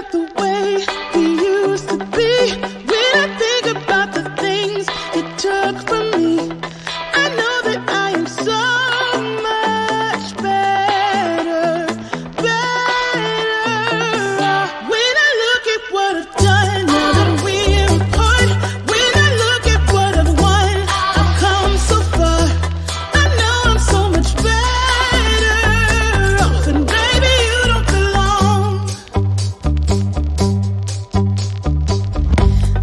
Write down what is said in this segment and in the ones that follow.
about the way we used to be, when I think about the things you took from me, I know that I am so much better, better. When I look at what I've done, now that we're apart, when I look at what I've won, I've come so far, I know I'm so much better off, and baby, you don't belong.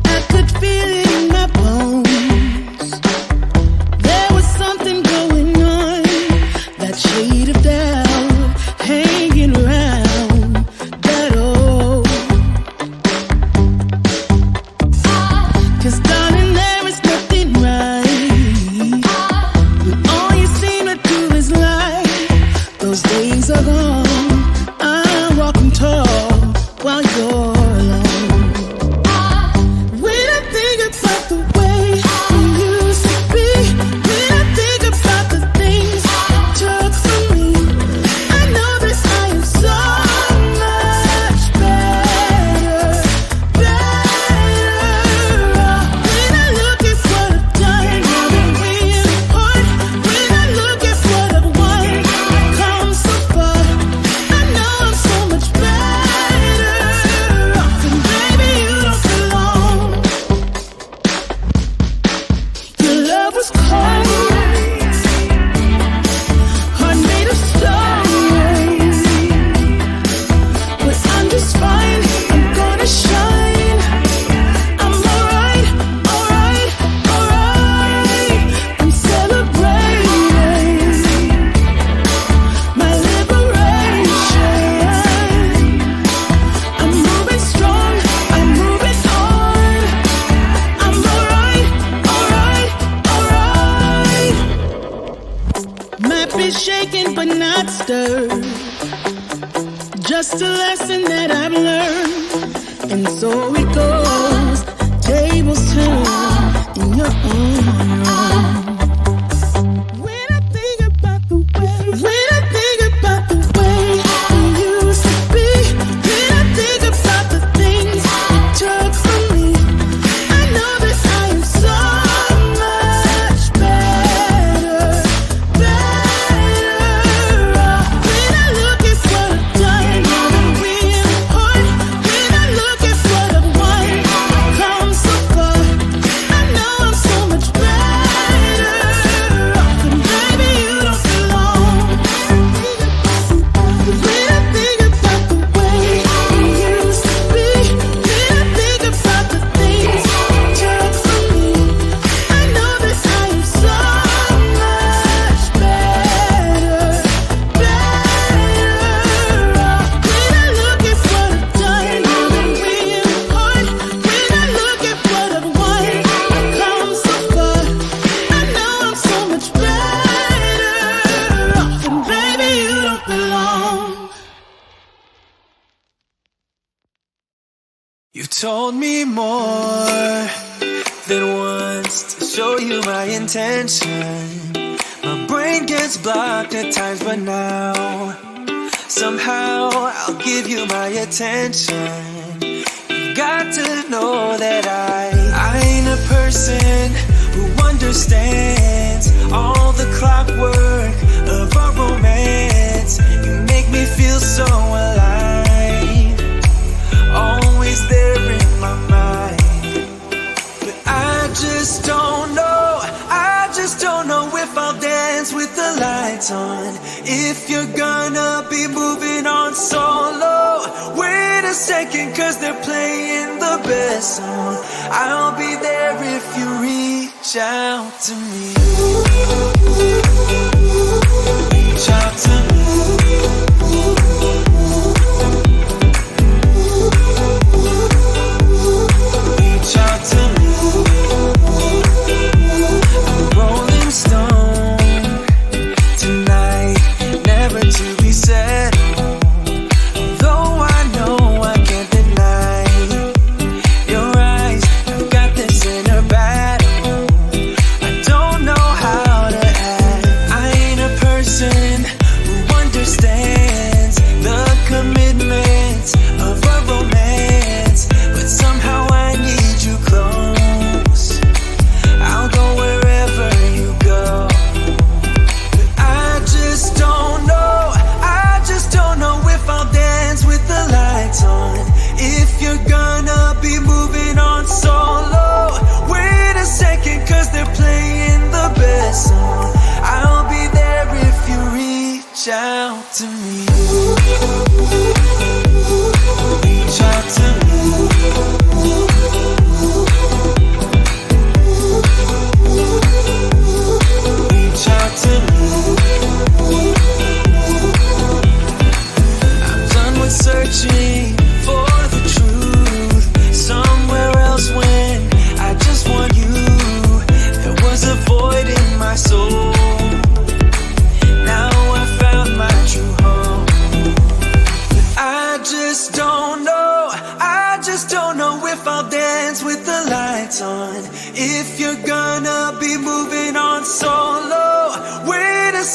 I could feel it in my bones. There was something going on, that shade of doubt hanging around that old. 'Cause darling, there is nothing right when all you seem to do is lie. Those days are gone, I'm walking tall while you're alone. When I think about the way we used to be, when I think about the things you took from me, I know that I am so much better, better. When I look at what I've done, now that we're apart, when I look at what I've won, I've come so far, I know I'm so much better off, and baby, you don't belong. Your love was cold, heart made of stone, but I'm just fine, I'm gonna shine, I'm alright, alright, alright. I'm celebrating my liberation, I'm moving strong, I'm moving on, I'm alright, alright, alright. Might be shaken but not stirred, just a lesson that I've learned, and so it goes. Tables turn in your own room. When I think about the way, when I think about the way we used to be, when I think about the things you took from me, I know that I am so much better, better. When I look at what I've done, now that we're apart, when I look at what I've won, I've come so far, I know I'm so much better off, and baby, you don't belong. When I think about the way we used to be, when I think about the things you took from me, I know that I am so much better, better off. When I look at what I've done, now that we're apart, when I look at what I've won, I've come so far, I know I'm so much better off, and baby, you don't belong. You've told me more than once to show you my intention. My brain gets blocked at times, but now somehow I'll give you my attention. You got to know that I ain't a person who understands all the clockwork of our romance. You make me feel so alive, always there in my mind. But I just don't know, I just don't know if I'll dance with the lights on, if you're gonna be moving on solo. Wait a second, 'cause they're playing the best song. I'll be there if you reach out to me. Reach out to me. Reach out to me. I'm a rolling stone tonight, never to be settled. Though I know I can't deny your eyes, I've got this inner battle. I don't know how to act.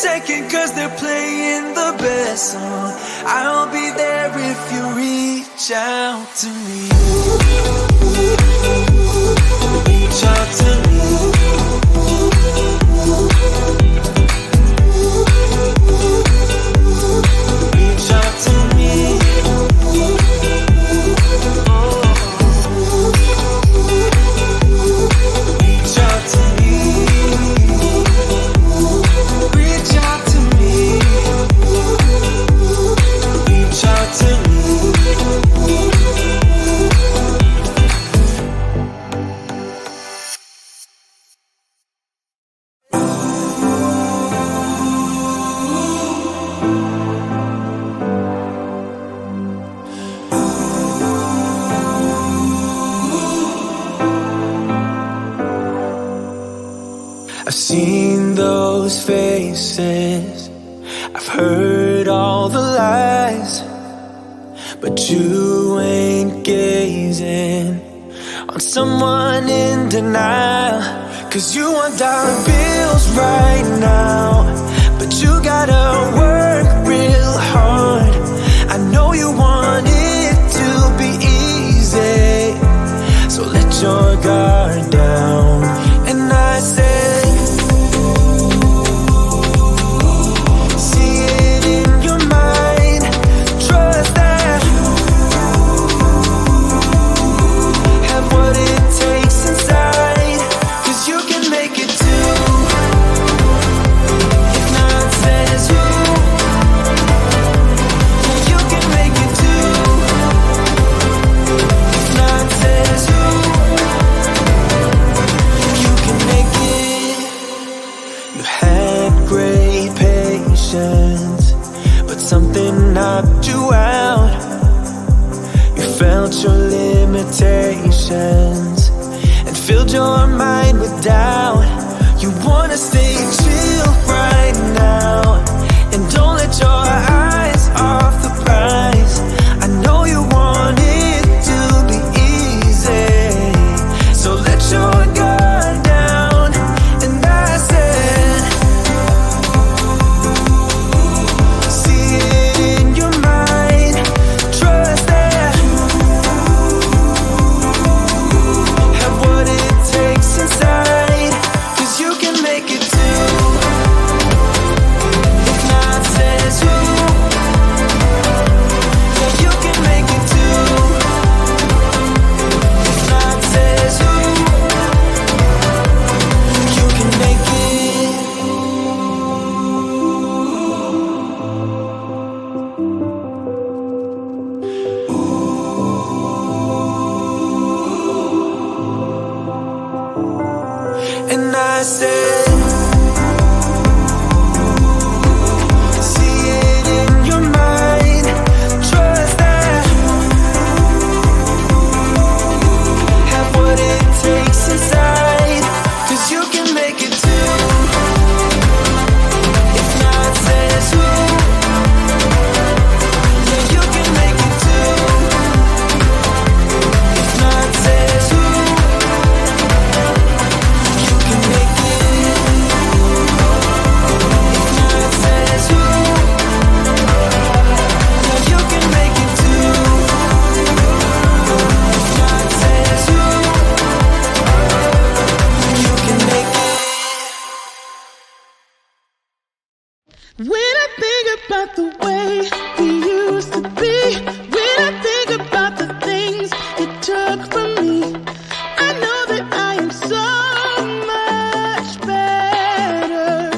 second, cause they're playing the best song. I'll be there if you reach out to me. Reach out to me. Reach out to me. Reach out to me. Reach out to me. Reach out to me. I've seen those faces, I've heard all the lies, but you ain't gazing on someone in denial. Cause you want dollar bills right now, but you gotta work real hard. I know you want it to be easy, so let your guard down. And I say, but something knocked you out. You felt your limitations and filled your mind with doubt. You wanna stay chill right now and don't let your eyes off the prize. I know you want it to be easy, so let your guard down. And I said, and I said, see it in your mind, trust that, have what it takes inside, cause you can make it too. If not, says who? Yeah, you can make it too. If not, says who? When I think about the way we used to be, when I think about the things it took from me, I know that I am so much better.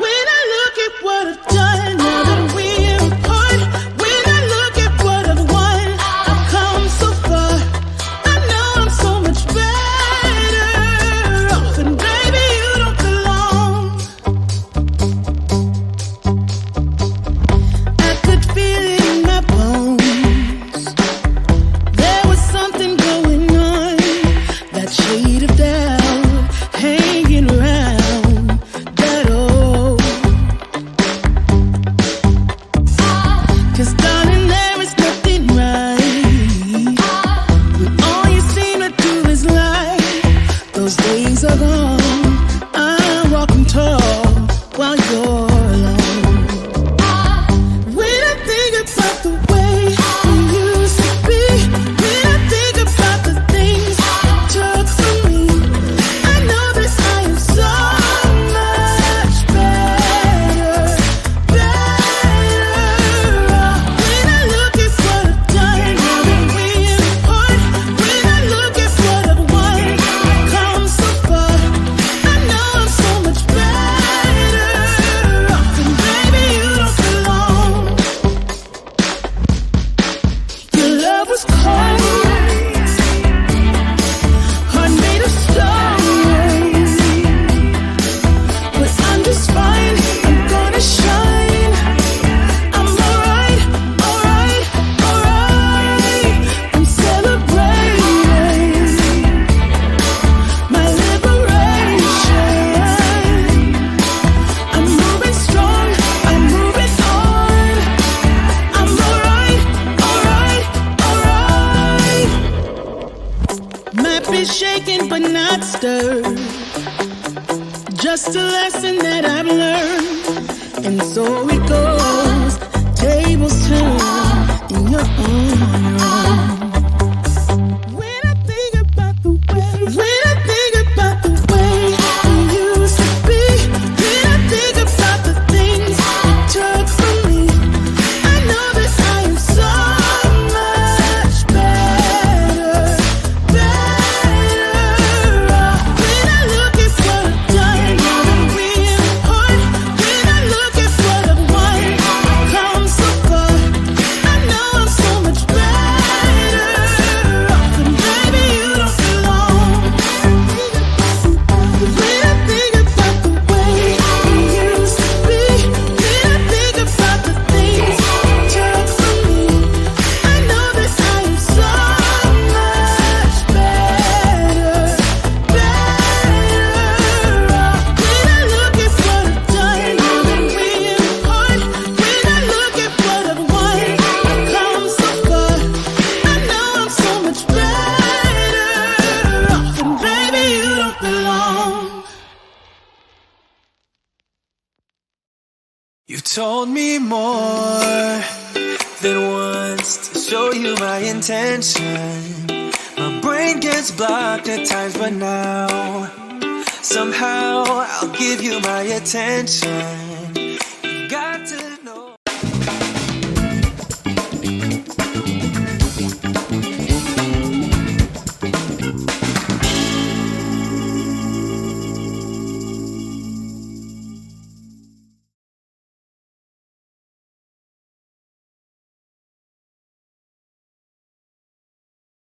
When I look at what I've done, now that we're apart, when I look at what I've won, I've come so far. I know I'm so much better off, and baby, you don't belong. I'm not stirred. Just a lesson that I've learned. And so it goes. Tables turn and you're on your own. When I think about the way we used to be, when I think about the things you took from me, I know that I am so much better off. When I look at what I've done, I'm really hurt. When I look at what I've won, I've come so far. I know I'm so much better off, and baby, you don't belong. When I think about the way we used to be, when I think about the things you took from me, I know that I am so much better off. When I look at what I've done, I'm really hurt. When I look at what I've won, I've come so far. I know I'm so much better off, and baby, you don't belong. You told me more than once to show you my intention. My brain gets blocked at times, but now somehow I'll give you my attention.